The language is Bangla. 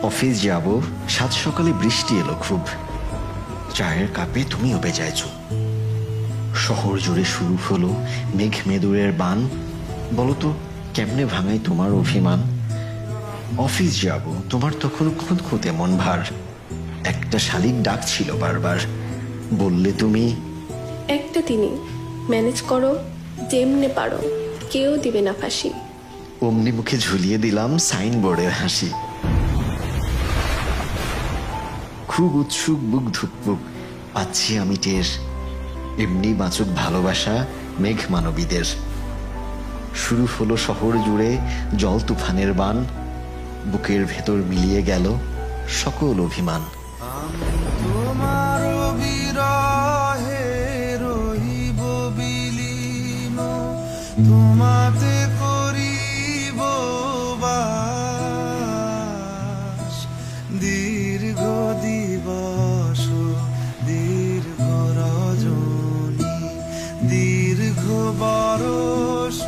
অফিস যাব, সাত সকালে বৃষ্টি এলো খুব, চায়ের কাপে তুমিও বেজাইছো। শহর জুড়ে শুরু হলো মেঘ মেদুরের বান, বলতো কেমনে ভাঙাই তোমার অভিমান। অফিস যাব, তোমার তখন খুঁতখুঁতে মন ভার, একটা শালিক ডাক ছিল বারবার, বললে তুমি একটা দিনই ম্যানেজ করো, যেমনে পারো, কেউ দিবে না ফাঁসি। অমনি মুখে ঝুলিয়ে দিলাম সাইনবোর্ডের হাসি। খুব উৎসুক বুক ধুকপুক, পাচ্ছি আমি টের, এমনি বাঁচুক ভালোবাসা মেঘ মানবীদের। শুরু হলো শহর জুড়ে জল তুফানের বান, বুকের ভেতর মিলিয়ে গেল সকল অভিমান। তোমার বিরহে রহিব বিলীন, তোমাতে করিব বাস। দীর্ঘ দিবস দীর্ঘ রজনী, দীর্ঘ বরষ